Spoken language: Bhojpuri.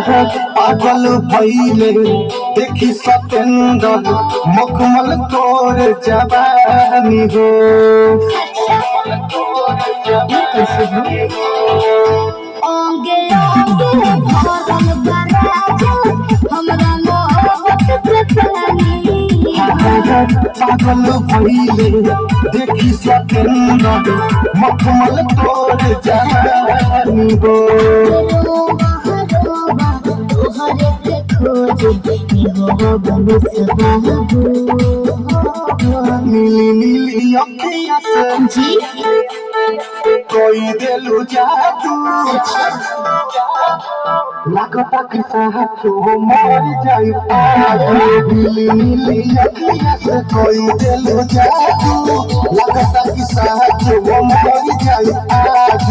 पागल भइले देखी सतेंद्र मखमल तोर जवानी हो। ओंगे ओंगे भरल बराजा हमरा मोहब्बत के पानी। पागल भइले देखी सतेंद्र मखमल तोर जवानी हो। तोहरे के खोज हो बंसबाबू। नीली नीली अखियाँ से जी कोई दिलु जादू लगता कि साथ हो मर जाई नीली नीली अखियाँ से कोई दिलु जादू लगता कि साथ हो मर जाई आज।